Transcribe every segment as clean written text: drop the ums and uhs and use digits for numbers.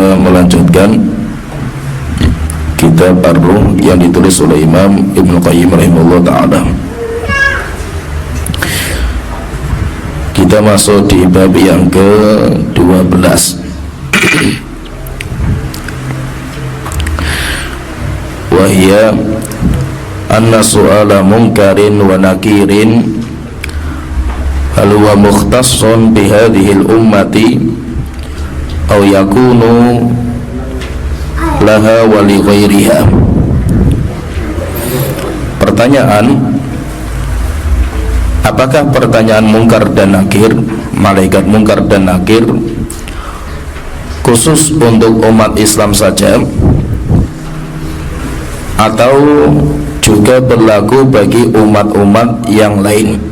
kita melanjutkan kitab Ar-Ruh yang ditulis oleh Imam Ibnu Qayyim rahimahullah ta'ala. Kita masuk di bab yang ke-12. Wahia anna su'ala munkarin wa nakirin hal huwa mukhtassun bihadhil ummati aw yakunu laha wa li ghairiha. Pertanyaan, apakah pertanyaan mungkar dan nakir, malaikat mungkar dan nakir, khusus untuk umat Islam saja atau juga berlaku bagi umat-umat yang lain?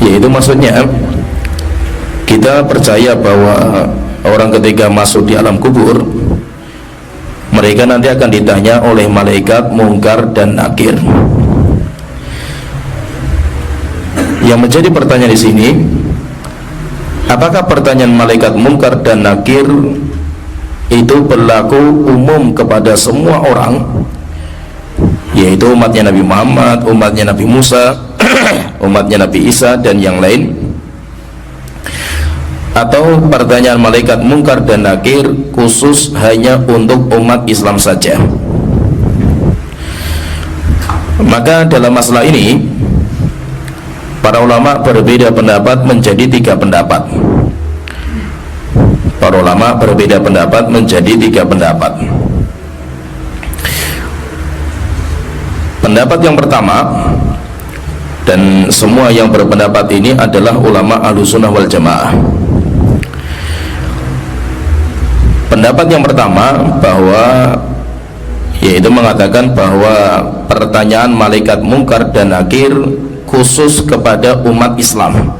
Yaitu maksudnya, kita percaya bahwa orang ketika masuk di alam kubur, mereka nanti akan ditanya oleh malaikat mungkar dan nakir. Yang menjadi pertanyaan di sini, apakah pertanyaan malaikat mungkar dan nakir itu berlaku umum kepada semua orang, yaitu umatnya Nabi Muhammad, umatnya Nabi Musa, umatnya Nabi Isa dan yang lain, atau pertanyaan malaikat mungkar dan nakir khusus hanya untuk umat Islam saja? Maka dalam masalah ini para ulama berbeda pendapat menjadi 3 pendapat. Para ulama berbeda pendapat menjadi 3 pendapat. Pendapat yang pertama, dan semua yang berpendapat ini adalah ulama Ahlussunnah wal Jamaah. Pendapat yang pertama bahwa, yaitu mengatakan bahwa pertanyaan malaikat mungkar dan nakir khusus kepada umat Islam.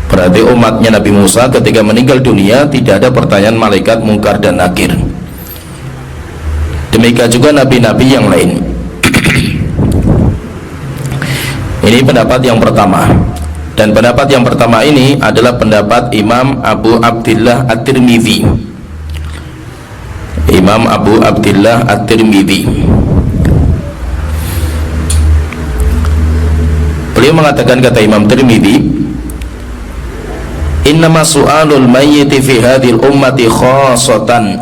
Berarti umatnya Nabi Musa ketika meninggal dunia tidak ada pertanyaan malaikat mungkar dan nakir. Demikian juga nabi-nabi yang lain. Ini pendapat yang pertama. Dan pendapat yang pertama ini adalah pendapat Imam Abu Abdillah At-Tirmidzi. Imam Abu Abdillah At-Tirmidzi, beliau mengatakan, kata Imam Tirmidzi, innama su'alul mayyiti fi hadhil ummati khassatan,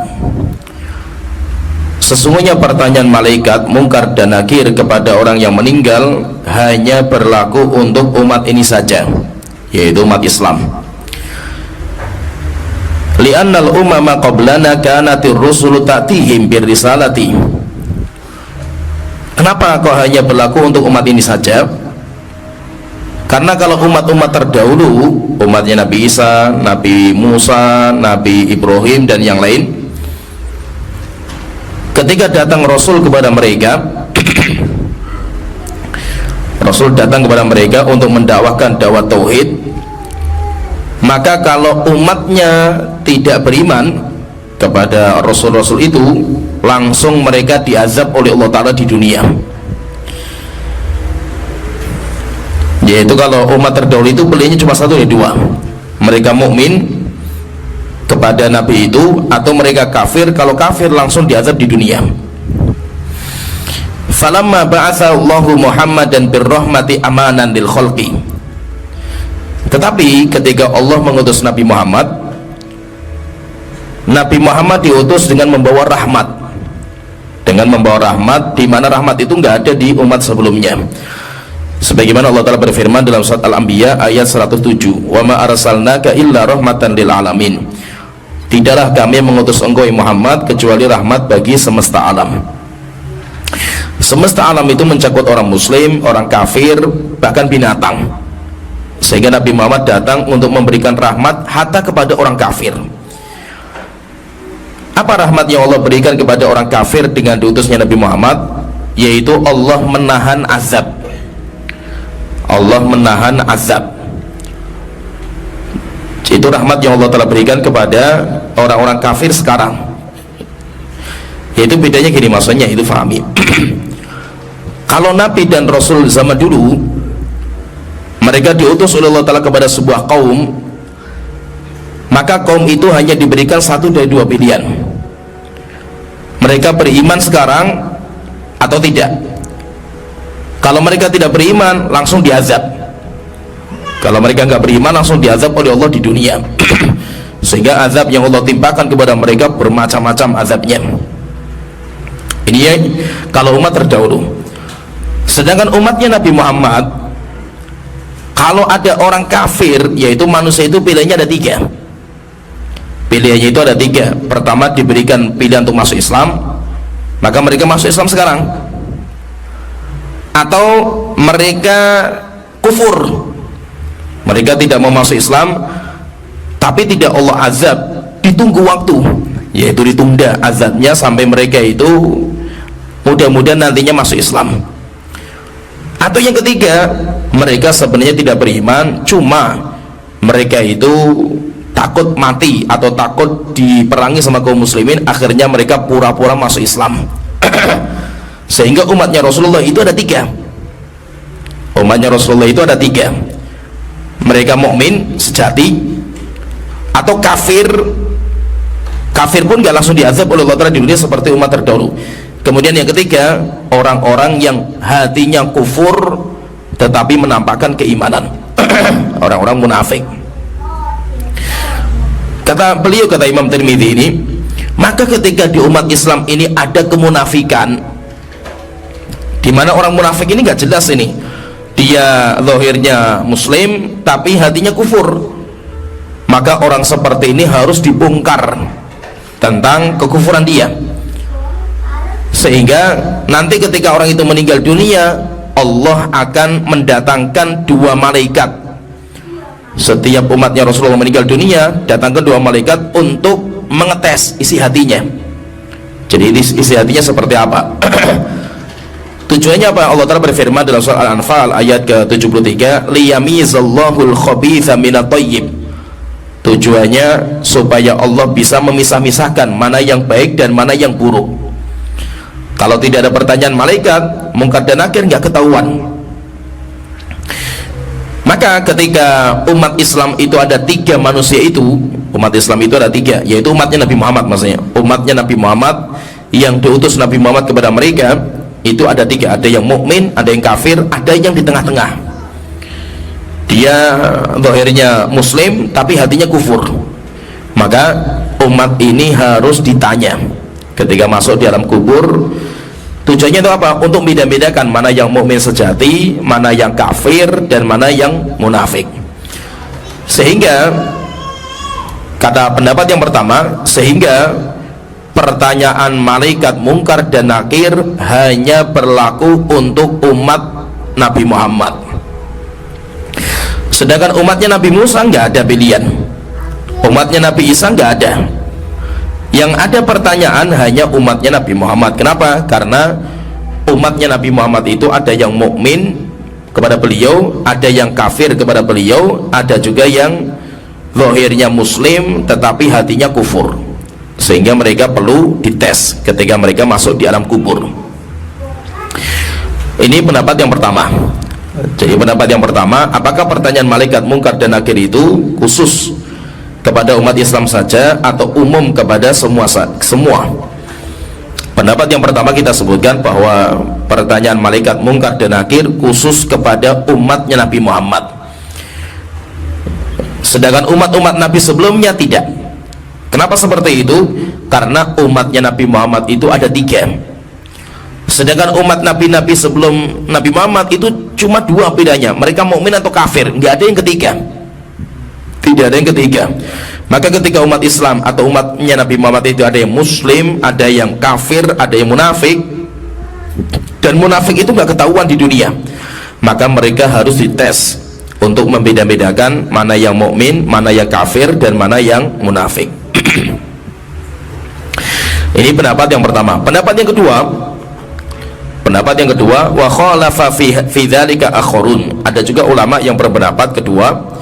sesungguhnya pertanyaan malaikat mungkar dan nakir kepada orang yang meninggal hanya berlaku untuk umat ini saja, yaitu umat Islam. Li'annal umama qablana kanatir rusulu ta'tihim bir risalati. Kenapa kok hanya berlaku untuk umat ini saja? Karena kalau umat-umat terdahulu, umatnya Nabi Isa, Nabi Musa, Nabi Ibrahim dan yang lain, ketika datang Rasul kepada mereka, Rasul datang kepada mereka untuk mendakwahkan dakwah tauhid, maka kalau umatnya tidak beriman kepada Rasul-Rasul itu, langsung mereka diazab oleh Allah Ta'ala di dunia. Yaitu kalau umat terdahulu itu pilihannya cuma satu dari 2, mereka mukmin kepada Nabi itu, atau mereka kafir. Kalau kafir langsung diazab di dunia. Falamma ba'atha Allahu Muhammadan birrahmati amanan lil khalqi. Tetapi ketika Allah mengutus Nabi Muhammad, Nabi Muhammad diutus dengan membawa rahmat, dengan membawa rahmat, di mana rahmat itu nggak ada di umat sebelumnya. Sebagaimana Allah Ta'ala berfirman dalam surat Al-Anbiya ayat 107, wa ma arsalnaka illa rahmatan lil alamin. Tidaklah kami mengutus engkau Muhammad kecuali rahmat bagi semesta alam. Semesta alam itu mencakup orang muslim, orang kafir, bahkan binatang. Sehingga Nabi Muhammad datang untuk memberikan rahmat hatta kepada orang kafir. Apa rahmat yang Allah berikan kepada orang kafir dengan diutusnya Nabi Muhammad? Yaitu Allah menahan azab. Allah menahan azab. Itu rahmat yang Allah telah berikan kepada orang-orang kafir sekarang. Yaitu bedanya gini, maksudnya itu fahami. Kalau Nabi dan Rasul zaman dulu, mereka diutus oleh Allah Ta'ala kepada sebuah kaum, maka kaum itu hanya diberikan satu dari dua pilihan. Mereka beriman sekarang atau tidak. Kalau mereka tidak beriman, langsung diazab. Kalau mereka nggak beriman, langsung diazab oleh Allah di dunia. Sehingga azab yang Allah timpakan kepada mereka bermacam-macam azabnya. Ini ya, kalau umat terdahulu. Sedangkan umatnya Nabi Muhammad, kalau ada orang kafir, yaitu manusia itu pilihannya ada tiga. Pilihannya itu ada tiga. Pertama, diberikan pilihan untuk masuk Islam, maka mereka masuk Islam sekarang. Atau mereka kufur, mereka tidak mau masuk Islam, tapi tidak Allah azab, ditunggu waktu, yaitu ditunda azabnya sampai mereka itu mudah-mudahan nantinya masuk Islam. Atau yang ketiga, mereka sebenarnya tidak beriman, cuma mereka itu takut mati atau takut diperangi sama kaum muslimin, akhirnya mereka pura-pura masuk Islam. Sehingga umatnya Rasulullah itu ada tiga. Umatnya Rasulullah itu ada tiga. Mereka mukmin sejati, atau kafir. Kafir pun gak langsung diazab oleh Allah Ta'ala di dunia seperti umat terdahulu. Kemudian yang ketiga, orang-orang yang hatinya kufur tetapi menampakkan keimanan. Orang-orang munafik. Kata beliau, kata Imam Tirmidzi ini, maka ketika di umat Islam ini ada kemunafikan, di mana orang munafik ini gak jelas ini, dia zahirnya muslim tapi hatinya kufur, maka orang seperti ini harus dibongkar tentang kekufuran dia, sehingga nanti ketika orang itu meninggal dunia, Allah akan mendatangkan dua malaikat. Setiap umatnya Rasulullah meninggal dunia, datangkan dua malaikat untuk mengetes isi hatinya. Jadi isi hatinya seperti apa? Tujuannya apa? Allah Ta'ala berfirman dalam surah Al-Anfal ayat ke-73, liyamizallahul khabitha minat thayyib. Tujuannya supaya Allah bisa memisah-misahkan mana yang baik dan mana yang buruk. Kalau tidak ada pertanyaan malaikat, mungkar dan nakir nggak ketahuan. Maka ketika umat Islam itu ada tiga manusia itu, umat Islam itu ada tiga, yaitu umatnya Nabi Muhammad, maksudnya umatnya Nabi Muhammad yang diutus Nabi Muhammad kepada mereka, itu ada tiga. Ada yang mukmin, ada yang kafir, ada yang di tengah-tengah. Dia zahirnya muslim tapi hatinya kufur. Maka umat ini harus ditanya ketika masuk di alam kubur. Tujuannya itu apa? Untuk beda-bedakan mana yang mukmin sejati, mana yang kafir, dan mana yang munafik. Sehingga kata pendapat yang pertama, sehingga pertanyaan malaikat mungkar dan nakir hanya berlaku untuk umat Nabi Muhammad. Sedangkan umatnya Nabi Musa nggak ada pilihan, umatnya Nabi Isa nggak ada. Yang ada pertanyaan hanya umatnya Nabi Muhammad. Kenapa? Karena umatnya Nabi Muhammad itu ada yang mukmin kepada beliau, ada yang kafir kepada beliau, ada juga yang zahirnya muslim tetapi hatinya kufur, sehingga mereka perlu dites ketika mereka masuk di alam kubur. Ini pendapat yang pertama. Jadi pendapat yang pertama, apakah pertanyaan malaikat mungkar dan nakir itu khusus kepada umat Islam saja atau umum kepada semua? Pendapat yang pertama kita sebutkan bahwa pertanyaan malaikat mungkar dan nakir khusus kepada umatnya Nabi Muhammad. Sedangkan umat-umat Nabi sebelumnya tidak. Kenapa seperti itu? Karena umatnya Nabi Muhammad itu ada tiga. Sedangkan umat nabi-nabi sebelum Nabi Muhammad itu cuma dua bedanya, mereka mukmin atau kafir, nggak ada yang ketiga. Tidak ada yang ketiga. Maka ketika umat Islam atau umatnya Nabi Muhammad itu ada yang muslim, ada yang kafir, ada yang munafik, dan munafik itu nggak ketahuan di dunia, maka mereka harus dites untuk membeda-bedakan mana yang mukmin, mana yang kafir, dan mana yang munafik. Ini pendapat yang pertama. Pendapat yang kedua, wa khalafa fi dzalika akharun. Ada juga ulama yang berpendapat kedua,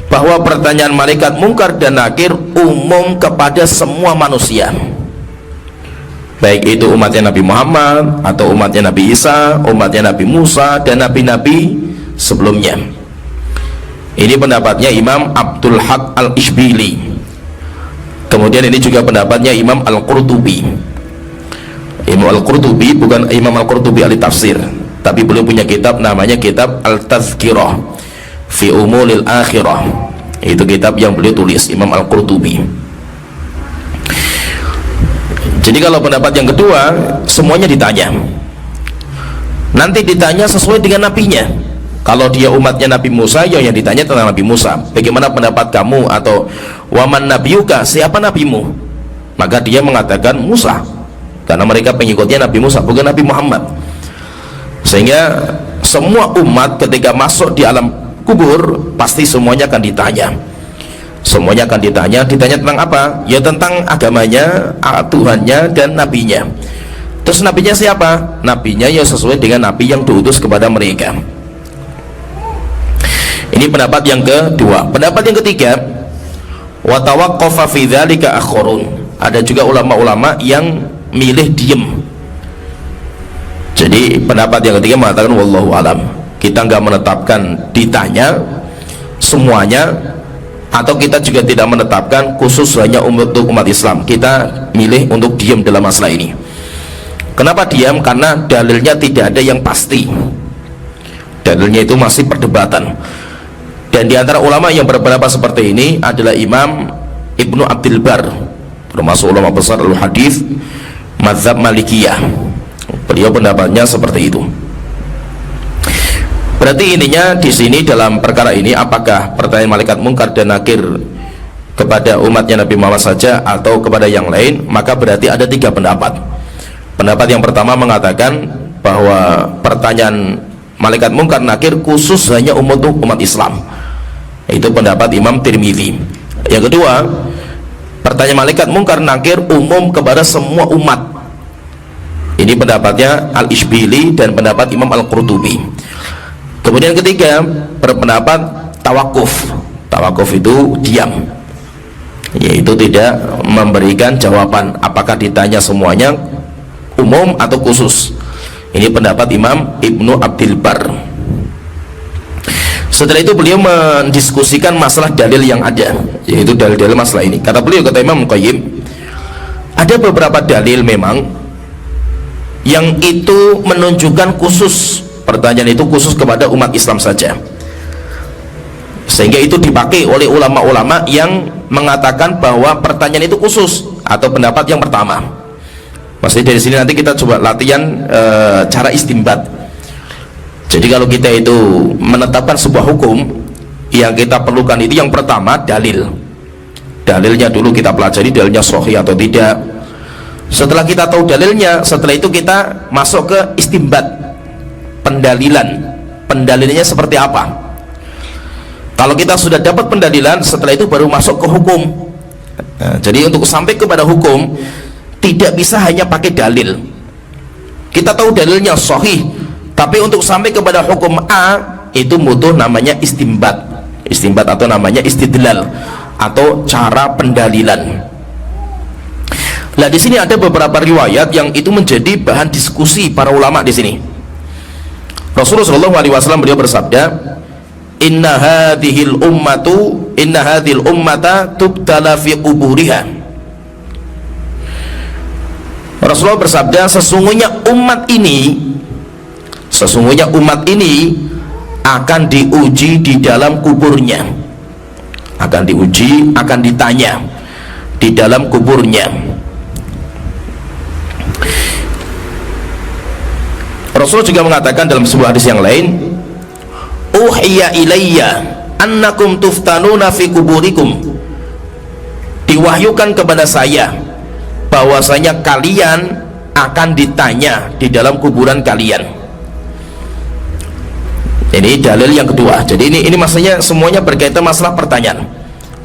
bahwa pertanyaan malaikat mungkar dan nakir umum kepada semua manusia, baik itu umatnya Nabi Muhammad atau umatnya Nabi Isa, umatnya Nabi Musa, dan nabi-nabi sebelumnya. Ini pendapatnya Imam Abdul Haq Al-Ishbili. Kemudian ini juga pendapatnya Imam Al-Qurtubi. Imam Al-Qurtubi bukan Imam Al-Qurtubi ahli tafsir, tapi beliau punya kitab namanya kitab Al-Tazkirah fi Umulil Akhirah. Itu kitab yang beliau tulis, Imam Al-Qurtubi. Jadi kalau pendapat yang kedua, semuanya ditanya. Nanti ditanya sesuai dengan nabinya. Kalau dia umatnya Nabi Musa, ya yang ditanya tentang Nabi Musa. Bagaimana pendapat kamu? Atau waman nabiyuka, siapa nabimu? Maka dia mengatakan Musa, karena mereka pengikutnya Nabi Musa, bukan Nabi Muhammad. Sehingga semua umat ketika masuk di alam kubur pasti semuanya akan ditanya. Semuanya akan ditanya tentang apa? Ya tentang agamanya, Tuhannya, dan nabinya. Terus nabinya siapa? Nabinya ya sesuai dengan nabi yang diutus kepada mereka. Ini pendapat yang kedua. Pendapat yang ketiga, wa tawaqqafa fi dzalika akharun. Ada juga ulama-ulama yang milih diem. Jadi pendapat yang ketiga mengatakan wallahu alam, kita nggak menetapkan ditanya semuanya, atau kita juga tidak menetapkan khusus hanya untuk umat Islam. Kita milih untuk diam dalam masalah ini. Kenapa diam? Karena dalilnya tidak ada yang pasti. Dalilnya itu masih perdebatan. Dan di antara ulama yang berpendapat seperti ini adalah Imam Ibnu Abdul Bar, termasuk ulama besar al-hadis mazhab Malikiyah. Beliau pendapatnya seperti itu. Berarti ininya di sini dalam perkara ini, apakah pertanyaan malaikat mungkar dan nakir kepada umatnya Nabi Muhammad saja atau kepada yang lain? Maka berarti ada tiga pendapat. Pendapat yang pertama mengatakan bahwa pertanyaan malaikat mungkar nakir khusus hanya untuk umat Islam. Itu pendapat Imam Tirmidzi. Yang kedua, pertanyaan malaikat mungkar nakir umum kepada semua umat. Ini pendapatnya Al-Ishbili dan pendapat Imam Al-Qurtubi. Kemudian ketiga, berpendapat tawakuf. Tawakuf itu diam, yaitu tidak memberikan jawaban apakah ditanya semuanya umum atau khusus. Ini pendapat Imam Ibnu Abdul Bar. Setelah itu beliau mendiskusikan masalah dalil yang ada, yaitu dalil-dalil masalah ini. Kata beliau, kata Imam Qayyim, ada beberapa dalil memang yang itu menunjukkan khusus, pertanyaan itu khusus kepada umat Islam saja, sehingga itu dipakai oleh ulama-ulama yang mengatakan bahwa pertanyaan itu khusus, atau pendapat yang pertama. Maksudnya dari sini nanti kita coba latihan cara istinbat. Jadi kalau kita itu menetapkan sebuah hukum, yang kita perlukan itu yang pertama dalil. Dalilnya dulu kita pelajari, dalilnya sahih atau tidak. Setelah kita tahu dalilnya, setelah itu kita masuk ke istinbat, pendalilan. Pendalilannya seperti apa? Kalau kita sudah dapat pendalilan, setelah itu baru masuk ke hukum. Nah, jadi untuk sampai kepada hukum tidak bisa hanya pakai dalil. Kita tahu dalilnya sahih, tapi untuk sampai kepada hukum A itu butuh namanya istinbat. Istinbat atau namanya istidlal, atau cara pendalilan. Nah, di sini ada beberapa riwayat yang itu menjadi bahan diskusi para ulama di sini. Rasulullah SAW beliau bersabda, inna hadhil ummata tubtala fi quburiha. Rasulullah bersabda, sesungguhnya umat ini akan diuji di dalam kuburnya, akan diuji, akan ditanya di dalam kuburnya. Rasul juga mengatakan dalam sebuah hadis yang lain, uhiya ilayya annakum tuftanuna fi kuburikum, diwahyukan kepada saya bahwasanya kalian akan ditanya di dalam kuburan kalian. Ini dalil yang kedua. Jadi ini maksudnya semuanya berkaitan masalah pertanyaan,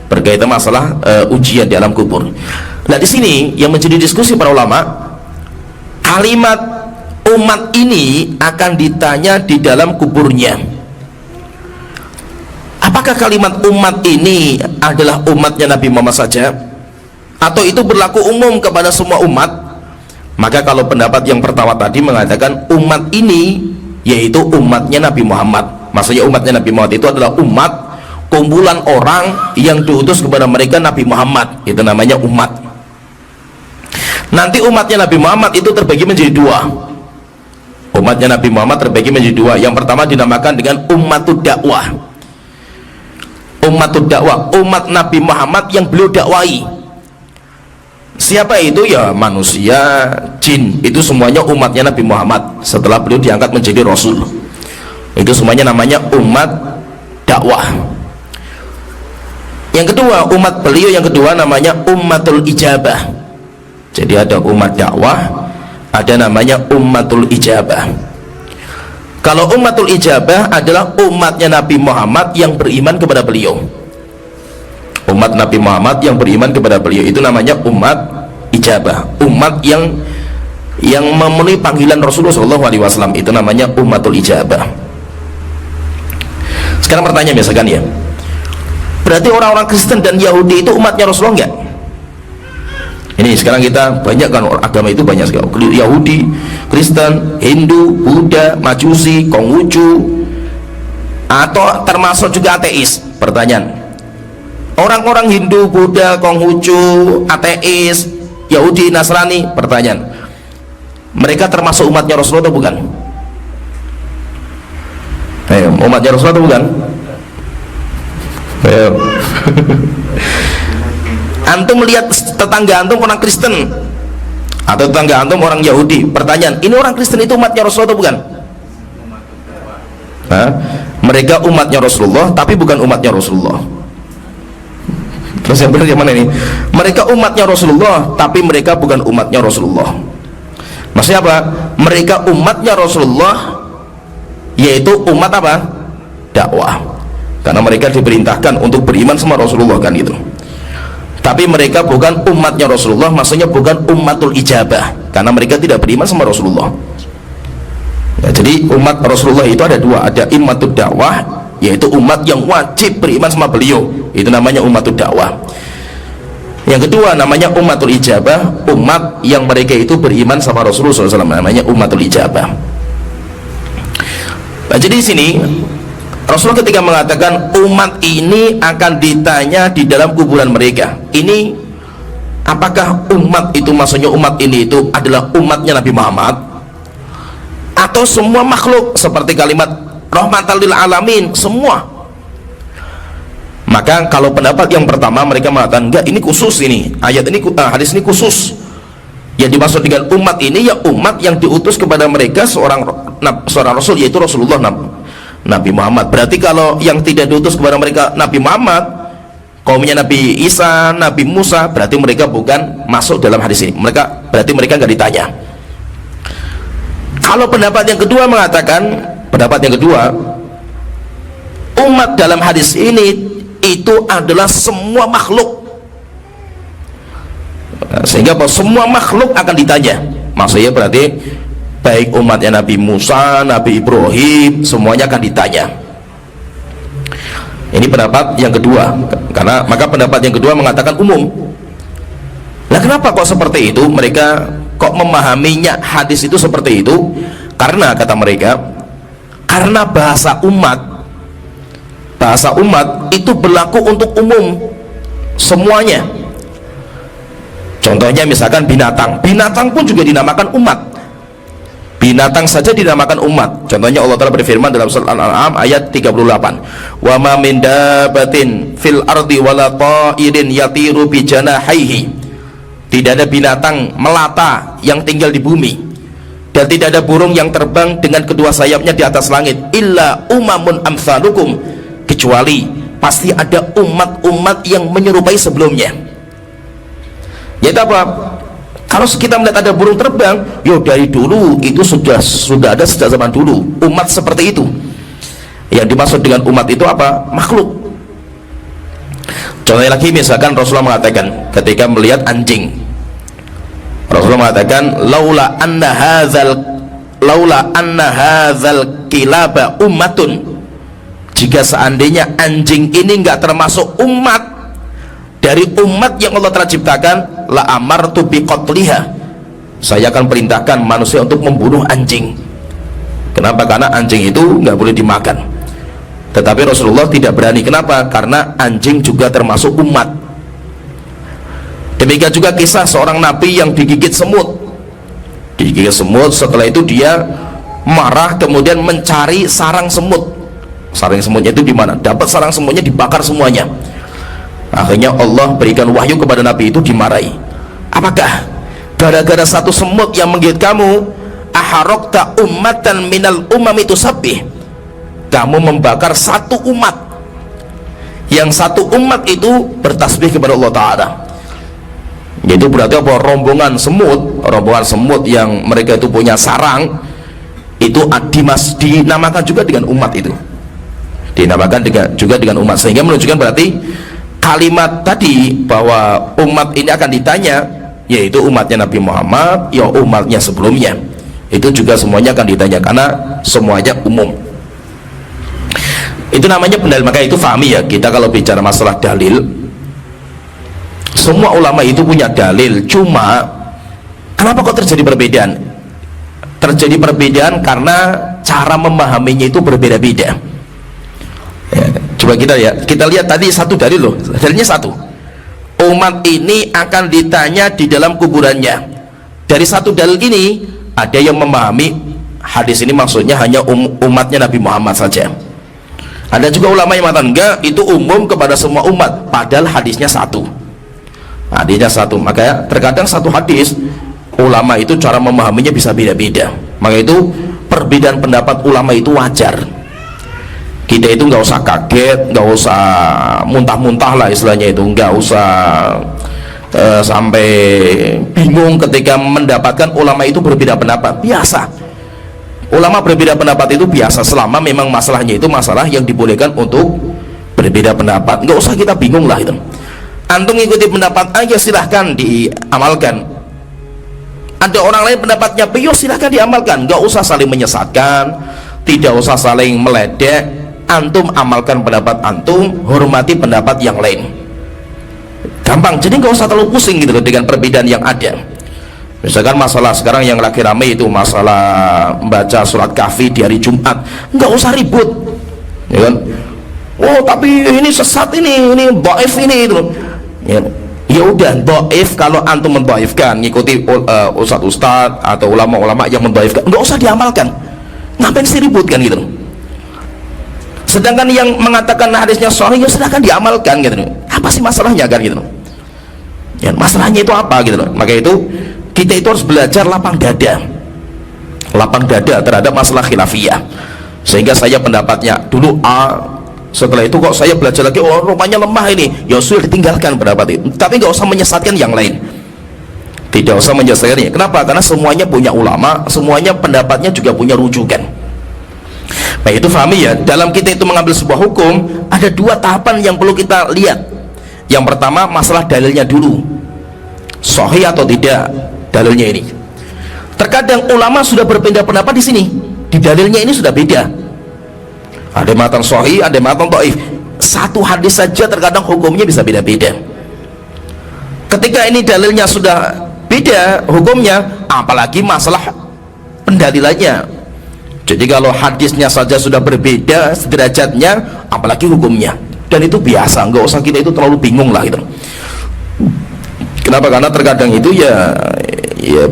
berkaitan masalah ujian di alam kubur. Nah, di sini yang menjadi diskusi para ulama, kalimat umat ini akan ditanya di dalam kuburnya. Apakah kalimat umat ini adalah umatnya Nabi Muhammad saja, atau itu berlaku umum kepada semua umat? Maka kalau pendapat yang pertama tadi mengatakan umat ini yaitu umatnya Nabi Muhammad, maksudnya umatnya Nabi Muhammad itu adalah umat kumpulan orang yang diutus kepada mereka Nabi Muhammad, itu namanya umat. Nanti umatnya Nabi Muhammad itu terbagi menjadi dua. Umatnya Nabi Muhammad terbagi menjadi dua. Yang pertama dinamakan dengan ummatud dakwah. Ummatud dakwah, umat Nabi Muhammad yang beliau dakwai. Siapa itu? Ya manusia, jin, itu semuanya umatnya Nabi Muhammad setelah beliau diangkat menjadi Rasul. Itu semuanya namanya umat dakwah. Yang kedua, umat beliau yang kedua namanya ummatul ijabah. Jadi ada umat dakwah, ada namanya ummatul ijabah. Kalau ummatul ijabah adalah umatnya Nabi Muhammad yang beriman kepada beliau. Umat Nabi Muhammad yang beriman kepada beliau itu namanya umat ijabah. Umat yang memenuhi panggilan Rasulullah SAW, itu namanya ummatul ijabah. Sekarang pertanyaan misalkan ya, berarti orang-orang Kristen dan Yahudi itu umatnya Rasulullah enggak? Ini sekarang kita banyak kan, agama itu banyak sekali, Yahudi, Kristen, Hindu, Buddha, Majusi, Konghucu, atau termasuk juga ateis. Pertanyaan, orang-orang Hindu, Buddha, Konghucu, ateis, Yahudi, Nasrani, pertanyaan, mereka termasuk umatnya Rasulullah atau bukan? Ayo, umatnya Rasulullah atau bukan? Ayo. Antum melihat tetangga antum orang Kristen atau tetangga antum orang Yahudi, pertanyaan, ini orang Kristen itu umatnya Rasulullah atau bukan? Hah? Mereka umatnya Rasulullah tapi bukan umatnya Rasulullah. Terus yang benar yang mana ini? Mereka umatnya Rasulullah tapi mereka bukan umatnya Rasulullah. Maksudnya apa? Mereka umatnya Rasulullah, yaitu umat apa? Dakwah. Karena mereka diperintahkan untuk beriman sama Rasulullah kan itu. Tapi mereka bukan umatnya Rasulullah, maksudnya bukan ummatul ijabah, karena mereka tidak beriman sama Rasulullah. Ya, jadi umat Rasulullah itu ada dua, ada ummatul dakwah, yaitu umat yang wajib beriman sama beliau, itu namanya ummatul dakwah. Yang kedua namanya ummatul ijabah, umat yang mereka itu beriman sama Rasulullah SAW, namanya ummatul ijabah. Nah, jadi di sini Rasulullah ketika mengatakan umat ini akan ditanya di dalam kuburan mereka, ini apakah umat itu, maksudnya umat ini itu adalah umatnya Nabi Muhammad atau semua makhluk, seperti kalimat rahmatan lil alamin, semua? Maka kalau pendapat yang pertama mereka mengatakan enggak, ini khusus, ini ayat ini, hadis ini khusus. Yang dimaksud dengan umat ini ya umat yang diutus kepada mereka seorang Rasul, yaitu Rasulullah Nabi Muhammad. Berarti kalau yang tidak diutus kepada mereka Nabi Muhammad, kaumnya Nabi Isa, Nabi Musa, berarti mereka bukan masuk dalam hadis ini. Berarti mereka nggak ditanya. Kalau pendapat yang kedua mengatakan, pendapat yang kedua, umat dalam hadis ini itu adalah semua makhluk. Sehingga semua makhluk akan ditanya. Maksudnya berarti baik umatnya Nabi Musa, Nabi Ibrahim, semuanya akan ditanya. Ini pendapat yang kedua. Karena maka pendapat yang kedua mengatakan umum. Nah, kenapa kok seperti itu? Mereka kok memahaminya hadis itu seperti itu? Karena kata mereka, karena bahasa umat itu berlaku untuk umum semuanya. Contohnya misalkan binatang pun juga dinamakan umat. Binatang saja dinamakan umat. Contohnya Allah Ta'ala berfirman dalam surat Al-An'am ayat 38, wa ma min dabatin fil ardi wala ta'irin yatiru bi janahaihi. Tidak ada binatang melata yang tinggal di bumi, dan tidak ada burung yang terbang dengan kedua sayapnya di atas langit, illa umamun amsalukum, kecuali pasti ada umat-umat yang menyerupai sebelumnya. Yaitu apa? Kalau kita melihat ada burung terbang, yo dari dulu itu sudah ada sejak zaman dulu umat seperti itu. Yang dimaksud dengan umat itu apa? Makhluk. Contohnya lagi, misalkan Rasulullah mengatakan ketika melihat anjing, Rasulullah mengatakan laula anna hadzal kilaba ummatun, jika seandainya anjing ini enggak termasuk umat dari umat yang Allah telah ciptakan, la amartu biqatliha, saya akan perintahkan manusia untuk membunuh anjing. Kenapa? Karena anjing itu nggak boleh dimakan. Tetapi Rasulullah tidak berani. Kenapa? Karena anjing juga termasuk umat. Demikian juga kisah seorang nabi yang digigit semut. Digigit semut, setelah itu dia marah, kemudian mencari sarang semut. Sarang semutnya itu di mana? Dapat sarang semutnya, dibakar semuanya. Akhirnya Allah berikan wahyu kepada nabi itu, dimarahi. Apakah gara-gara satu semut yang menggigit kamu, aharokta ummatan minal umami tusabbih, kamu membakar satu umat, yang satu umat itu bertasbih kepada Allah Ta'ala. Itu berarti apa? Rombongan semut yang mereka itu punya sarang, itu dinamakan juga dengan umat itu, dinamakan juga dengan umat, sehingga menunjukkan berarti kalimat tadi bahwa umat ini akan ditanya, yaitu umatnya Nabi Muhammad, ya umatnya sebelumnya, itu juga semuanya akan ditanya, karena semuanya umum. Itu namanya pendalil. Maka itu fahami ya, kita kalau bicara masalah dalil, semua ulama itu punya dalil. Cuma kenapa kok terjadi perbedaan? Terjadi perbedaan karena cara memahaminya itu berbeda-beda ya. Coba kita lihat tadi satu dalil loh, dalilnya satu, umat ini akan ditanya di dalam kuburannya. Dari satu dalil ini ada yang memahami hadis ini maksudnya hanya umatnya Nabi Muhammad saja. Ada juga ulama yang mengatakan enggak, itu umum kepada semua umat, padahal hadisnya satu. Makanya terkadang satu hadis ulama itu cara memahaminya bisa beda-beda. Maka itu perbedaan pendapat ulama itu wajar. Kita itu nggak usah kaget, nggak usah muntah-muntah lah istilahnya itu, nggak usah sampai bingung ketika mendapatkan ulama itu berbeda pendapat. Biasa, ulama berbeda pendapat itu biasa, selama memang masalahnya itu masalah yang dibolehkan untuk berbeda pendapat. Nggak usah kita bingung lah itu. Antum ikuti pendapat aja, silahkan diamalkan. Ada orang lain pendapatnya B, silahkan diamalkan. Nggak usah saling menyesatkan, tidak usah saling meledek. Antum amalkan pendapat antum, hormati pendapat yang lain. Gampang, jadi nggak usah terlalu pusing gitu loh dengan perbedaan yang ada. Misalkan masalah sekarang yang lagi ramai itu masalah membaca surat Kahfi di hari Jumat, nggak usah ribut, ya kan? Oh tapi ini sesat, ini dhaif ini itu, ya udah dhaif. Kalau antum mendhaifkan, ngikuti ustadz atau ulama-ulama yang mendhaifkan, nggak usah diamalkan. Ngapain sih ribut kan gitu? Sedangkan yang mengatakan hadisnya sahih, ya silahkan diamalkan gitu. Apa sih masalahnya kan gitu? Ya, masalahnya itu apa gitu loh. Maka itu kita itu harus belajar lapang dada terhadap masalah khilafiyah, sehingga saya pendapatnya dulu A, setelah itu kok saya belajar lagi, oh rupanya lemah ini, ya sudah ditinggalkan pendapat itu. Tapi nggak usah menyesatkan yang lain, tidak usah menyesatkannya. Kenapa? Karena semuanya punya ulama, semuanya pendapatnya juga punya rujukan. Baik, itu fahami ya. Dalam kita itu mengambil sebuah hukum, ada dua tahapan yang perlu kita lihat. Yang pertama masalah dalilnya dulu, sahih atau tidak dalilnya ini. Terkadang ulama sudah berbeda pendapat di sini, di dalilnya ini sudah beda. Ada matan sahih, ada matan dhaif. Satu hadis saja terkadang hukumnya bisa beda-beda. Ketika ini dalilnya sudah beda hukumnya, apalagi masalah pendalilannya. Jadi kalau hadisnya saja sudah berbeda derajatnya, apalagi hukumnya. Dan itu biasa, nggak usah kita itu terlalu bingung lah gitu. Kenapa? Karena terkadang itu ya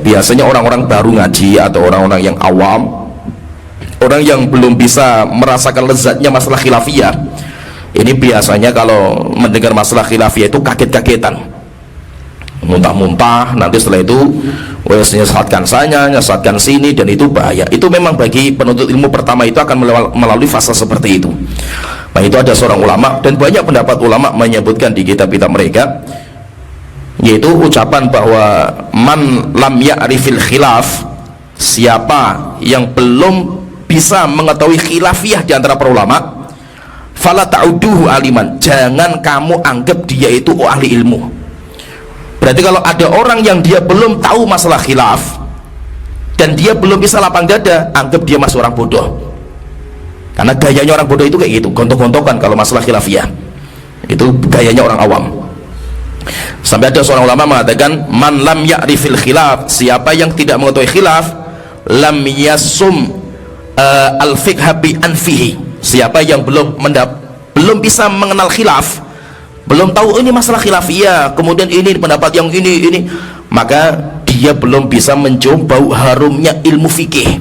biasanya orang-orang baru ngaji atau orang-orang yang awam, orang yang belum bisa merasakan lezatnya masalah khilafiyah, ini biasanya kalau mendengar masalah khilafiyah itu kaget-kagetan, muntah-muntah. Nanti setelah itu nyesatkan sana, nyesatkan sini, dan itu bahaya. Itu memang bagi penuntut ilmu pertama itu akan melalui fase seperti itu. Nah, itu ada seorang ulama, dan banyak pendapat ulama menyebutkan di kitab-kitab mereka, yaitu ucapan bahwa man lam ya'rifil khilaf, siapa yang belum bisa mengetahui khilafiyah di antara para ulama, fala ta'uduhu aliman, jangan kamu anggap dia itu ahli ilmu. Berarti kalau ada orang yang dia belum tahu masalah khilaf dan dia belum bisa lapang dada, anggap dia masih orang bodoh. Karena gayanya orang bodoh itu kayak gitu, gontok-gontokan kalau masalah khilafiyah. Itu gayanya orang awam. Sampai ada seorang ulama mengatakan, man lam ya'rifil khilaf, siapa yang tidak mengetahui khilaf, lam yasum al-fiqha bi anfihi, Siapa yang belum bisa mengenal khilaf, belum tahu ini masalah khilafiyah, kemudian ini pendapat yang ini, maka dia belum bisa mencium bau harumnya ilmu fikih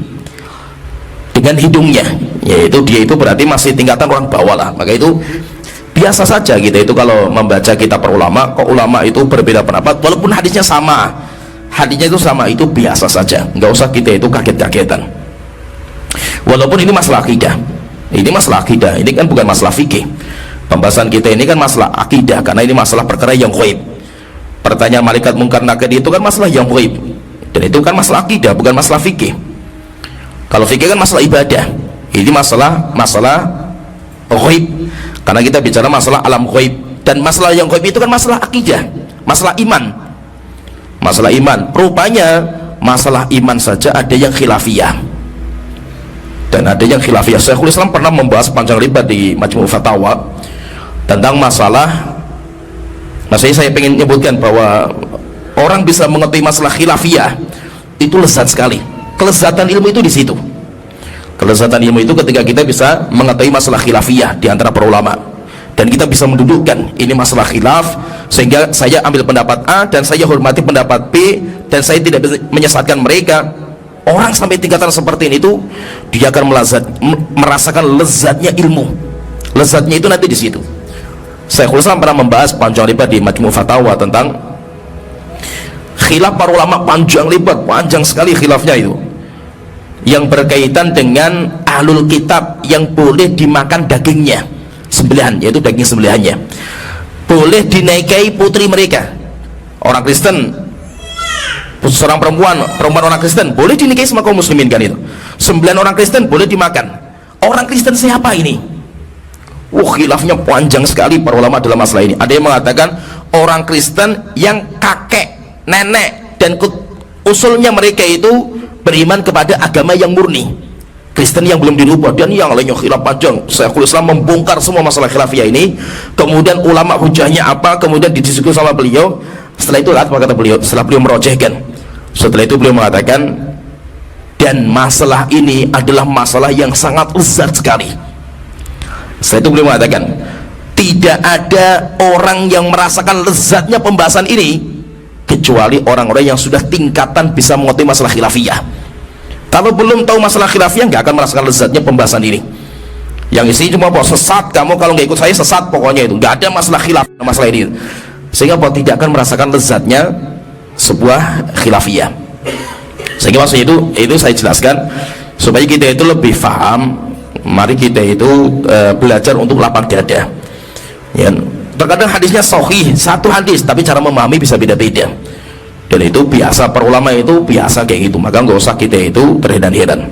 dengan hidungnya, yaitu dia itu berarti masih tingkatan orang bawah lah. Maka itu biasa saja kita itu kalau membaca kitab para ulama, kok ulama itu berbeda pendapat walaupun hadisnya sama, itu biasa saja, nggak usah kita itu kaget-kagetan. Walaupun ini masalah akidah, ini kan bukan masalah fikih. Pembahasan kita ini kan masalah akidah, karena ini masalah perkara yang ghaib. Pertanyaan malaikat mungkar nakir itu kan masalah yang ghaib, dan itu kan masalah akidah, bukan masalah fikih. Kalau fikih kan masalah ibadah, ini masalah ghaib, karena kita bicara masalah alam ghaib. Dan masalah yang ghaib itu kan masalah akidah, masalah iman. Rupanya masalah iman saja ada yang khilafiyah, dan ada yang khilafiyah. Syekhul Islam pernah membahas panjang lebar di Majmu' Fatawa tentang masalah saya pengen nyebutkan bahwa orang bisa mengetahui masalah khilafiyah itu lezat sekali. Kelezatan ilmu itu di situ. Kelezatan ilmu itu ketika kita bisa mengetahui masalah khilafiyah di antara para ulama, dan kita bisa mendudukkan ini masalah khilaf, sehingga saya ambil pendapat A dan saya hormati pendapat B, dan saya tidak bisa menyesatkan mereka. Orang sampai tingkatan seperti ini itu dia akan merasakan lezatnya ilmu. Lezatnya itu nanti di situ. Syekhul Islam pernah membahas panjang lebar di Majmu' Fatawa tentang khilaf para ulama, panjang sekali khilafnya itu, yang berkaitan dengan ahlul kitab yang boleh dimakan dagingnya, sembelihan, yaitu daging sembelihannya boleh dinikahi putri mereka. Orang Kristen, seorang perempuan orang Kristen boleh dinikahi sama kaum muslimin, kan itu sembelihan orang Kristen boleh dimakan. Orang Kristen siapa ini? Khilafnya panjang sekali para ulama dalam masalah ini. Ada yang mengatakan orang Kristen yang kakek, nenek, dan usulnya mereka itu beriman kepada agama yang murni, Kristen yang belum dirubah, dan yang lainnya khilaf panjang. Syekhul Islam membongkar semua masalah khilafiyah ini, kemudian ulama hujahnya apa, kemudian didiskusi sama beliau. Setelah itu apa kata beliau? Setelah beliau merojehkan, setelah itu beliau mengatakan, dan masalah ini adalah masalah yang sangat lezat sekali. Setelah itu beliau mengatakan, tidak ada orang yang merasakan lezatnya pembahasan ini kecuali orang-orang yang sudah tingkatan bisa mengerti masalah khilafiyah. Kalau belum tahu masalah khilafiyah, nggak akan merasakan lezatnya pembahasan ini. Yang isinya cuma bahwa sesat, kamu kalau nggak ikut saya sesat, pokoknya itu nggak ada masalah khilaf, masalah ini, sehingga tidak akan merasakan lezatnya sebuah khilafiyah. Sehingga maksudnya itu saya jelaskan supaya kita itu lebih paham. Mari kita itu belajar untuk lapang dada, ya. Terkadang hadisnya sahih, satu hadis, tapi cara memahami bisa beda-beda, dan itu biasa, para ulama itu biasa kayak gitu. Maka nggak usah kita itu terheran-heran.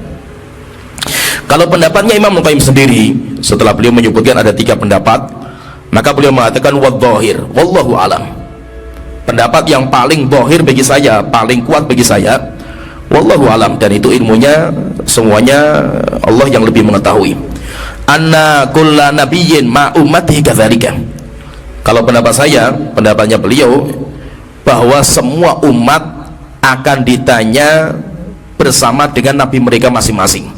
Kalau pendapatnya Imam Al-Qayyim sendiri, setelah beliau menyebutkan ada 3 pendapat, maka beliau mengatakan wadh-dhahir wallahu alam. Pendapat yang paling dhahir bagi saya, paling kuat bagi saya, wallahu alam, dan itu ilmunya semuanya Allah yang lebih mengetahui. Anna kulla nabiyyin ma ummatihi kadzalika. Kalau pendapat saya, pendapatnya beliau, bahwa semua umat akan ditanya bersama dengan nabi mereka masing-masing,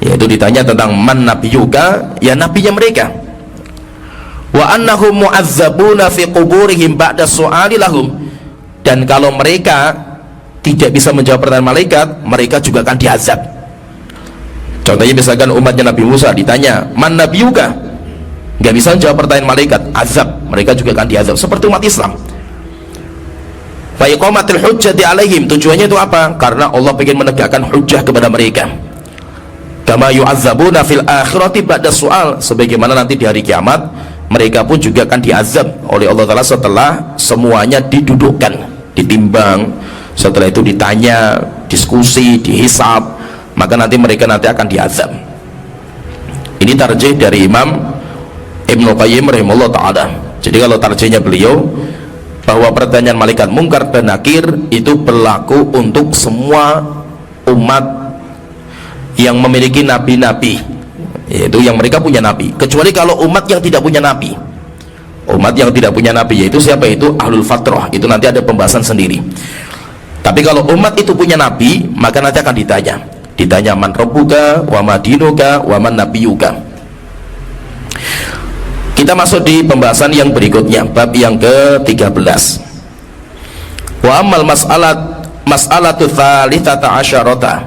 yaitu ditanya tentang man nabiyuka, ya nabinya mereka. Wa annahum mu'adzabuna fi quburihim ba'da su'ali lahum, dan kalau mereka tidak bisa menjawab pertanyaan malaikat, mereka juga akan diazab. Contohnya misalkan umatnya Nabi Musa ditanya man nabiyuka, nggak bisa menjawab pertanyaan malaikat, azab, mereka juga akan diazab. Seperti umat Islam, fa iqamatil hujjati alaihim, tujuannya itu apa? Karena Allah ingin menegakkan hujjah kepada mereka. Kama yu'adzabuna fil akhirati ba'da su'al, sebagaimana nanti di hari kiamat mereka pun juga akan diazab oleh Allah Ta'ala setelah semuanya didudukkan, ditimbang, setelah itu ditanya, diskusi, dihisab, maka nanti mereka akan diazab. Ini tarjih dari Imam Ibnu Qayyim rahimahullah ta'ala. Jadi kalau tarjihnya beliau, bahwa pertanyaan malaikat mungkar dan nakir itu berlaku untuk semua umat yang memiliki nabi-nabi, yaitu yang mereka punya nabi, kecuali kalau umat yang tidak punya nabi. Umat yang tidak punya nabi, yaitu siapa? Itu ahlul fatrah, itu nanti ada pembahasan sendiri. Tapi kalau umat itu punya nabi, maka nanti akan ditanya. Ditanya man rabbuka wa ma dinuka wa man nabiyuka. Kita masuk di pembahasan yang berikutnya, bab yang ke-13. Wa ammal mas'alatu tsalitsata asyarata.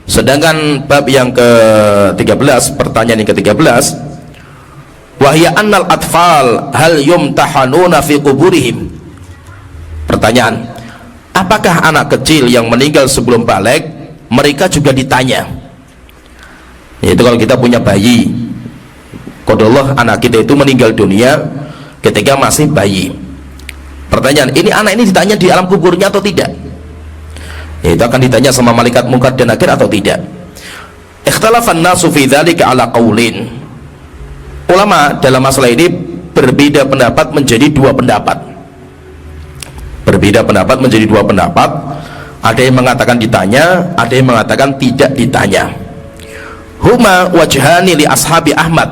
Sedangkan bab yang ke-13, pertanyaan yang ke-13, wa hiya annal atfal hal yumtahanuna fi quburihim. Pertanyaan, apakah anak kecil yang meninggal sebelum balik mereka juga ditanya? Yaitu kalau kita punya bayi, qadarullah anak kita itu meninggal dunia ketika masih bayi. Pertanyaan, ini anak ini ditanya di alam kuburnya atau tidak? Itu akan ditanya sama malaikat munkar dan nakir atau tidak. Ikhtalafan nasu fi dzalika ala qaulin. Ulama dalam masalah ini berbeda pendapat menjadi dua pendapat. Berbeda pendapat menjadi dua pendapat. Ada yang mengatakan ditanya, ada yang mengatakan tidak ditanya. Huma wajhani li ashabi Ahmad.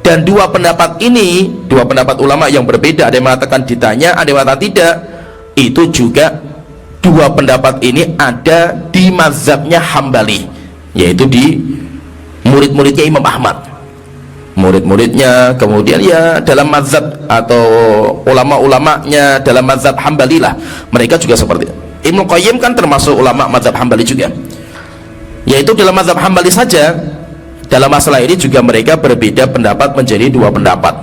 Dan dua pendapat ini, dua pendapat ulama yang berbeda, ada yang mengatakan ditanya, ada yang mengatakan tidak. Itu juga dua pendapat ini ada di mazhabnya Hambali, yaitu di murid-muridnya Imam Ahmad, murid-muridnya, kemudian ya dalam mazhab atau ulama-ulamanya dalam mazhab Hambali lah, mereka juga seperti itu. Ibnu Qayyim kan termasuk ulama mazhab Hambali juga, yaitu dalam mazhab Hambali saja dalam masalah ini juga mereka berbeda pendapat menjadi dua pendapat.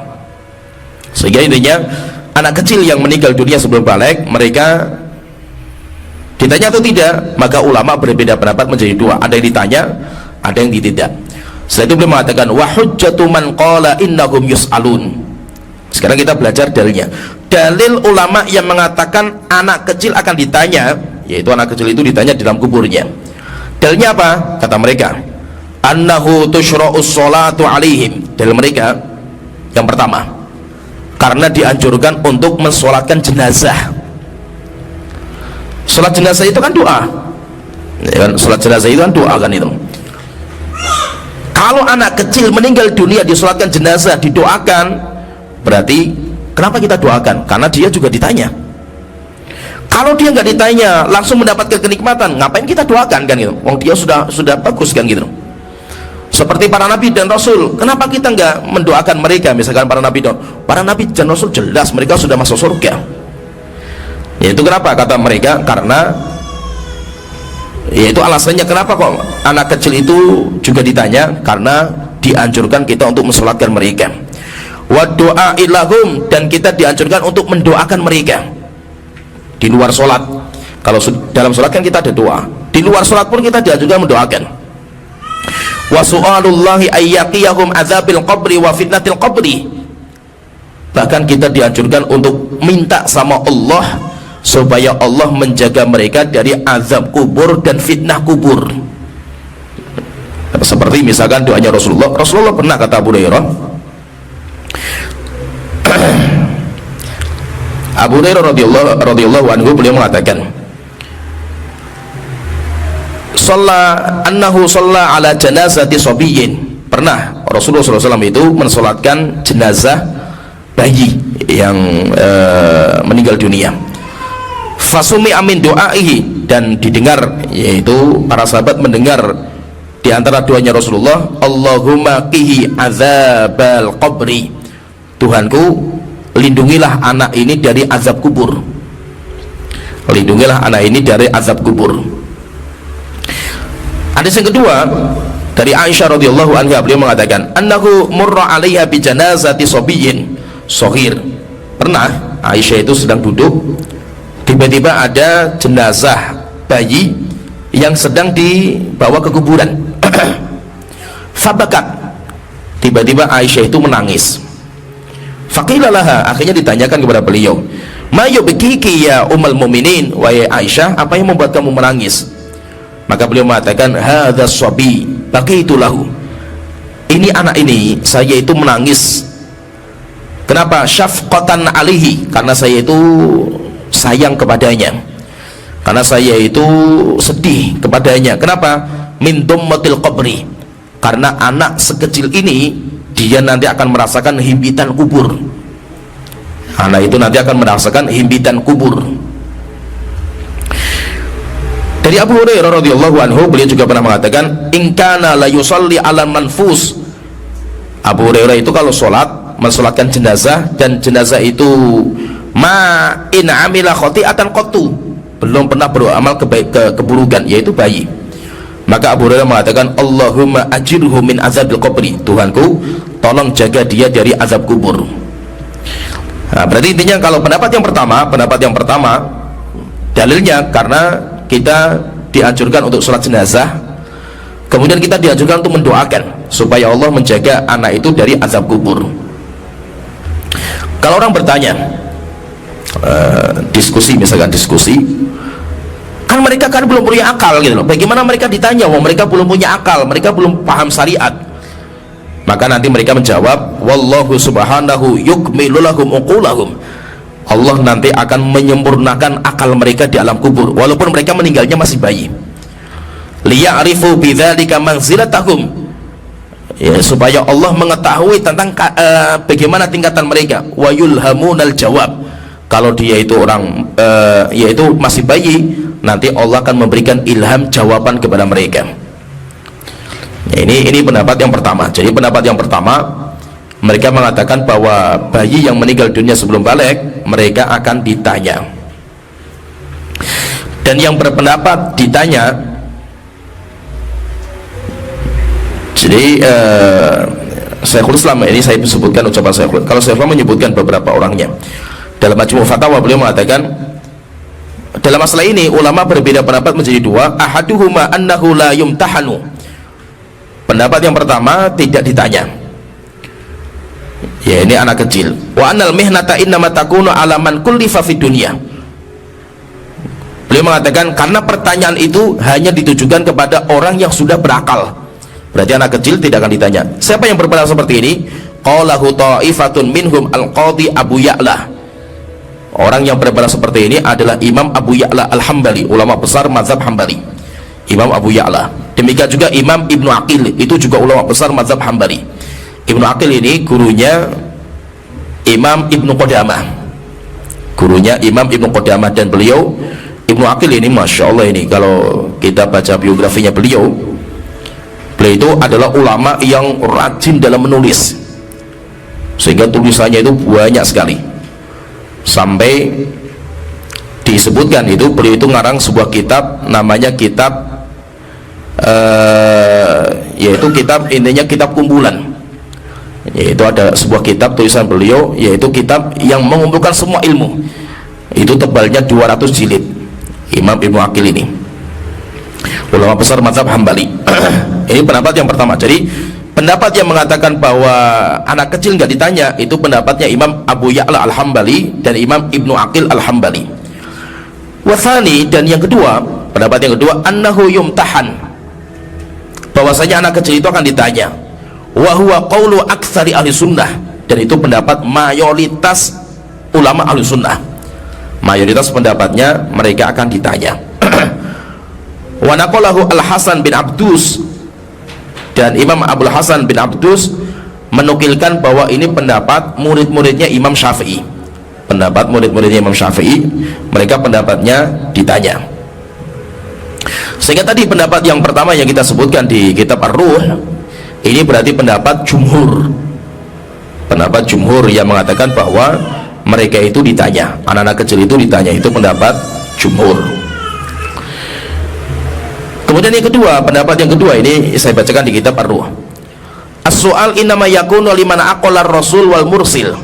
Sehingga intinya anak kecil yang meninggal dunia sebelum balik mereka ditanya atau tidak, maka ulama berbeda pendapat menjadi dua, ada yang ditanya, ada yang tidak. Setelah itu beliau mengatakan wa hujjatu man qala innahum yus'alun. Sekarang kita belajar dalilnya. Dalil ulama yang mengatakan anak kecil akan ditanya, yaitu anak kecil itu ditanya di dalam kuburnya. Dalilnya apa? Kata mereka, annahu tushra'us sholatu alaihim. Dalil mereka yang pertama, karena dianjurkan untuk mensolatkan jenazah. Sholat jenazah itu kan doa, ya kan? Sholat jenazah itu kan doa kan itu. Kalau anak kecil meninggal dunia disolatkan jenazah, didoakan, berarti kenapa kita doakan? Karena dia juga ditanya. Kalau dia nggak ditanya langsung mendapatkan kenikmatan, ngapain kita doakan kan gitu? Wong dia sudah bagus kan gitu. Seperti para nabi dan rasul, kenapa kita nggak mendoakan mereka? Misalkan para nabi dan rasul jelas mereka sudah masuk surga. Yaitu kenapa kata mereka? Karena yaitu alasannya kenapa kok anak kecil itu juga ditanya, karena dianjurkan kita untuk mensolatkan mereka. Wa doa ilahum, dan kita dianjurkan untuk mendoakan mereka di luar solat. Kalau dalam solat kan kita ada doa, di luar solat pun kita dianjurkan mendoakan. Wa su'alullahi ayyaqiyahum azabil qabri wa fitnatil qabri. Bahkan kita dianjurkan untuk minta sama Allah supaya Allah menjaga mereka dari azab kubur dan fitnah kubur. Seperti misalkan doanya Rasulullah pernah, kata Abu Hurairah, Abu Hurairah radhiyallahu anhu, beliau mengatakan annahu shalla ala janazati sabiyyin. Pernah Rasulullah SAW itu mensolatkan jenazah bayi yang meninggal dunia. Fasumi amin doaihi, dan didengar, yaitu para sahabat mendengar di antara doanya Rasulullah, Allahumma qihi azabal qabri. Tuhanku, lindungilah anak ini dari azab kubur. Lindungilah anak ini dari azab kubur. Hadis yang kedua dari Aisyah radhiyallahu anha, beliau mengatakan annahu murra 'alaiha bi janazati sabiyyin shaghir. Pernah Aisyah itu sedang duduk, tiba-tiba ada jenazah bayi yang sedang dibawa ke kuburan. Fabakat, tiba-tiba Aisyah itu menangis. Faqilalaha, akhirnya ditanyakan kepada beliau, ma yubkiki ya ummul mukminin, wahai Aisyah, apa yang membuat kamu menangis? Maka beliau mengatakan, hadza shabi baqitu lahu. Ini anak ini saya itu menangis. Kenapa? Syafqatan alaihi, karena saya itu sayang kepadanya, karena saya itu sedih kepadanya. Kenapa? Min dummatil qabri, karena anak sekecil ini dia nanti akan merasakan himpitan kubur. Anak itu nanti akan merasakan himpitan kubur. Dan Dari Abu Hurairah radhiyallahu anhu, beliau juga pernah mengatakan, in kana la yusalli 'ala manfus. Abu Hurairah itu kalau sholat, mensolatkan jenazah, dan jenazah itu ma in amila khati'atan qattu, belum pernah beramal keburukan, yaitu bayi. Maka Abu Hurairah mengatakan, Allahumma ajirhu min azabil qabri, Tuhanku tolong jaga dia dari azab kubur. Nah, berarti intinya kalau pendapat yang pertama dalilnya karena kita dianjurkan untuk sholat jenazah, kemudian kita dianjurkan untuk mendoakan supaya Allah menjaga anak itu dari azab kubur. Kalau orang bertanya, misalkan diskusi, kan mereka kan belum punya akal gitu loh, bagaimana mereka ditanya, wah mereka belum punya akal, mereka belum paham syariat. Maka nanti mereka menjawab, wallahu subhanahu yukmilu lahum uqulahum, Allah nanti akan menyempurnakan akal mereka di alam kubur walaupun mereka meninggalnya masih bayi. Liya'rifu bidzalika manzilatahum, ya, supaya Allah mengetahui tentang bagaimana tingkatan mereka. Wa yulhamunal jawab, kalau dia itu orang yaitu masih bayi, nanti Allah akan memberikan ilham jawaban kepada mereka. Ya, ini pendapat yang pertama. Jadi pendapat yang pertama, mereka mengatakan bahwa bayi yang meninggal dunia sebelum balik, mereka akan ditanya. Dan yang berpendapat ditanya, jadi Syekhul Islam, ini saya sebutkan ucapan Syekhul, kalau Syekhul menyebutkan beberapa orangnya dalam Majmu' Fatawa, beliau mengatakan dalam masalah ini ulama berbeda pendapat menjadi dua. Ahaduhuma annahu la yumtahanu, pendapat yang pertama tidak ditanya, ya ini anak kecil. Wa annal mihnata innama takunu ala man kullifa fid dunya, beliau mengatakan karena pertanyaan itu hanya ditujukan kepada orang yang sudah berakal, berarti anak kecil tidak akan ditanya. Siapa yang berpendapat seperti ini? Qalahu ta'ifatun minhum al-qadhi Abu Ya'la. Orang yang berpendapat seperti ini adalah Imam Abu Ya'la al-Hambali, ulama besar mazhab Hambali, Imam Abu Ya'la. Demikian juga Imam Ibnu Aqil, itu juga ulama besar mazhab Hambali. Ibnu Aqil ini gurunya Imam Ibnu Qudamah, dan beliau Ibnu Aqil ini Masya Allah, ini kalau kita baca biografinya beliau itu adalah ulama yang rajin dalam menulis, sehingga tulisannya itu banyak sekali, sampai disebutkan itu beliau itu ngarang sebuah kitab namanya kitab yaitu kitab, intinya kitab kumpulan, yaitu ada sebuah kitab tulisan beliau, yaitu kitab yang mengumpulkan semua ilmu, itu tebalnya 200 jilid. Imam Ibnu Aqil ini ulama besar mazhab Hambali. Ini pendapat yang pertama. Jadi pendapat yang mengatakan bahwa anak kecil nggak ditanya, itu pendapatnya Imam Abu Ya'la al-Hambali dan Imam Ibnu Aqil al-Hambali. Wasani, dan yang kedua, pendapat yang kedua, annahu yumtahan, bahwasanya anak kecil itu akan ditanya. Wa huwa qaulu aktsari ahli sunnah, dan itu pendapat mayoritas ulama ahli sunnah. Mayoritas pendapatnya mereka akan ditanya. Wa naqalahu Al-Hasan bin Abdus, dan Imam Abdul Hasan bin Abdus menukilkan bahwa ini pendapat murid-muridnya Imam Syafi'i. Pendapat murid-muridnya Imam Syafi'i, mereka pendapatnya ditanya. Sehingga tadi pendapat yang pertama yang kita sebutkan di kitab Ar-Ruh, ini berarti pendapat jumhur. Pendapat jumhur yang mengatakan bahwa mereka itu ditanya, anak-anak kecil itu ditanya, itu pendapat jumhur. Kemudian yang kedua, pendapat yang kedua ini saya bacakan di kitab Ar-Ruh. As-su'al innama yakunu liman aqala ar-rasul wal mursil.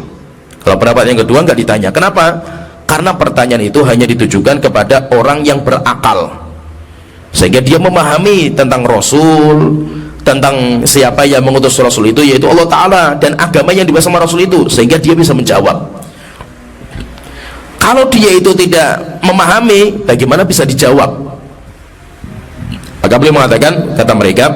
Kalau pendapat yang kedua enggak ditanya. Kenapa? Karena pertanyaan itu hanya ditujukan kepada orang yang berakal, sehingga dia memahami tentang Rasul, tentang siapa yang mengutus Rasul itu, yaitu Allah Ta'ala, dan agama yang dibahas sama Rasul itu, sehingga dia bisa menjawab. Kalau dia itu tidak memahami, bagaimana bisa dijawab? Maka beliau mengatakan, kata mereka,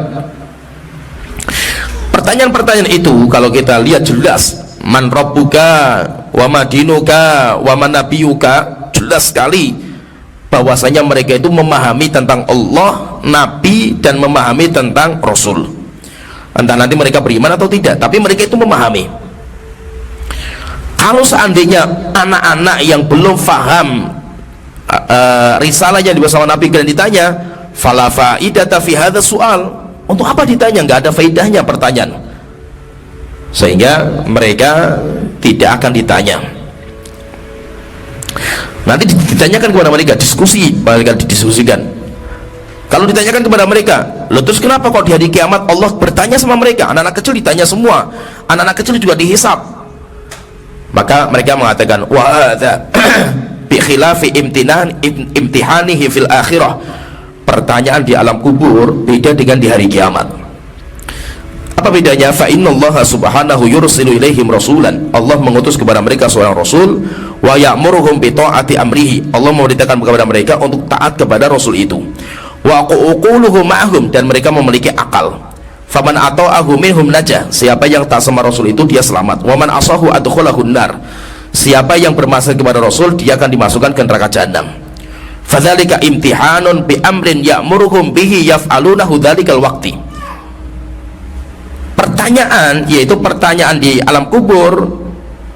pertanyaan-pertanyaan itu kalau kita lihat jelas, man rabbuka wa madinuka wa man nabiyuka, jelas sekali bahwasanya mereka itu memahami tentang Allah, Nabi, dan memahami tentang Rasul. Entah nanti mereka beriman atau tidak, tapi mereka itu memahami. Kalau seandainya anak-anak yang belum faham risalah yang dibawa sama Nabi dan ditanya, fala faidata fi hadza soal, untuk apa ditanya? Nggak ada faedahnya pertanyaan, sehingga mereka tidak akan ditanya. Nanti ditanyakan kepada mereka, mereka didiskusikan. Kalau ditanyakan kepada mereka, loh terus kenapa kok di hari kiamat Allah bertanya sama mereka? Anak-anak kecil ditanya semua, anak-anak kecil juga dihisab. Maka mereka mengatakan, wa hadza bi khilafi imtihanihi fil akhirah. Pertanyaan di alam kubur beda dengan di hari kiamat. Apa bedanya? Fa innallaha subhanahu yursilu ilaihim rasulan. Allah mengutus kepada mereka seorang rasul, wa ya'muruhum bi ta'ati amrihi. Allah memerintahkan kepada mereka untuk taat kepada rasul itu. Wa uquluhum ma'hum, dan mereka memiliki akal. Faman ata'ahu minhum najah. Siapa yang taat sama rasul itu dia selamat. Wa man asahu adkhalahun nar. Siapa yang bermaksiat kepada rasul dia akan dimasukkan ke neraka jahanam. Fadzalika imtihanun bi amrin ya'muruhum bihi yaf'alunahu dzalikal waqti. Pertanyaan, yaitu pertanyaan di alam kubur,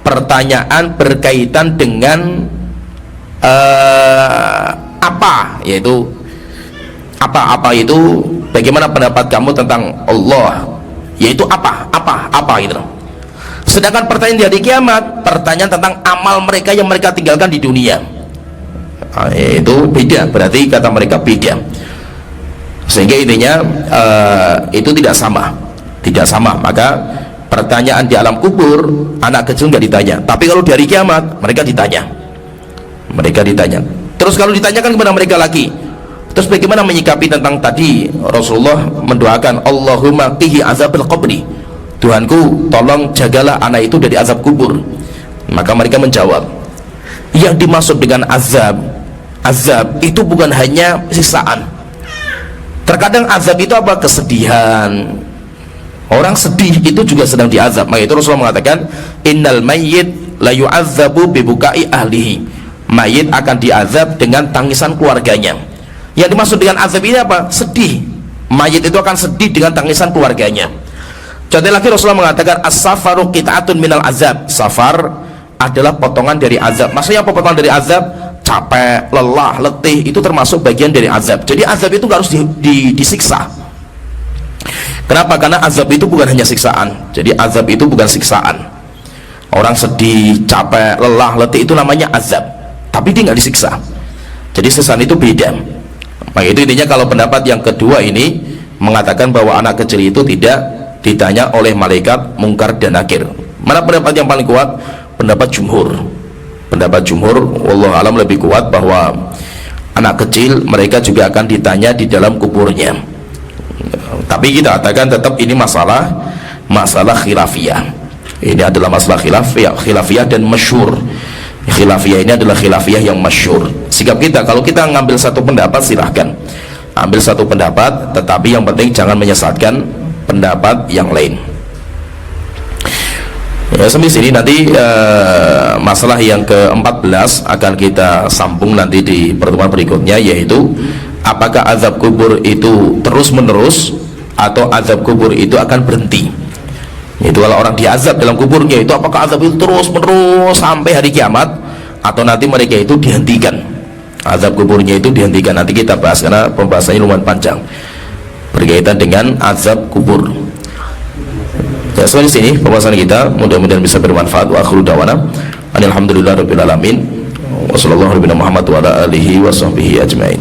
pertanyaan berkaitan dengan apa, yaitu apa itu, bagaimana pendapat kamu tentang Allah, yaitu apa gitu. Sedangkan pertanyaan di hari kiamat, pertanyaan tentang amal mereka yang mereka tinggalkan di dunia, itu beda, berarti kata mereka beda, sehingga intinya itu tidak sama. Maka pertanyaan di alam kubur anak kecil nggak ditanya, tapi kalau di hari kiamat mereka ditanya. Terus kalau ditanyakan kepada mereka lagi, terus bagaimana menyikapi tentang tadi Rasulullah mendoakan, Allahumma qihi azabil qabri, Tuhanku tolong jagalah anak itu dari azab kubur. Maka mereka menjawab, yang dimaksud dengan azab itu bukan hanya siksaan. Terkadang azab itu apa? Kesedihan. Orang sedih itu juga sedang diazab. Maka itu Rasulullah mengatakan, innal mayyit la yu'adzabu bi bukai ahlihi. Mayit akan diazab dengan tangisan keluarganya. Yang dimaksud dengan azab ini apa? Sedih. Mayit itu akan sedih dengan tangisan keluarganya. Contoh lagi Rasulullah mengatakan, as-safaru qit'atun minal azab. Safar adalah potongan dari azab. Maksudnya apa potongan dari azab? Capek, lelah, letih, itu termasuk bagian dari azab. Jadi azab itu nggak harus disiksa. Kenapa? Karena azab itu bukan hanya siksaan. Jadi azab itu bukan siksaan. Orang sedih, capek, lelah, letih itu namanya azab, tapi dia nggak disiksa. Jadi siksaan itu beda. Maka itu intinya kalau pendapat yang kedua ini mengatakan bahwa anak kecil itu tidak ditanya oleh malaikat mungkar dan nakir. Mana pendapat yang paling kuat? Pendapat jumhur. Wallahu alam lebih kuat bahwa anak kecil mereka juga akan ditanya di dalam kuburnya. Tapi kita katakan tetap ini masalah khilafiyah. Ini adalah masalah khilafiyah dan masyhur. Khilafiyah ini adalah khilafiyah yang masyhur. Sikap kita, kalau kita ngambil satu pendapat silahkan ambil satu pendapat, tetapi yang penting jangan menyesatkan pendapat yang lain. Ya, sampai sini nanti masalah yang ke-14 akan kita sambung nanti di pertemuan berikutnya, yaitu apakah azab kubur itu terus menerus atau azab kubur itu akan berhenti. Itu kalau orang diazab dalam kuburnya, itu apakah azab itu terus menerus sampai hari kiamat, atau nanti mereka itu dihentikan, azab kuburnya itu dihentikan. Nanti kita bahas karena pembahasannya lumayan panjang berkaitan dengan azab kubur. Ya, sampai di sini pembahasan kita, mudah-mudahan bisa bermanfaat. Wa akhiru da'wana alhamdulillahirabbil alamin wa sallallahu alaihi wa ala alihi wa sahbihi ajmain.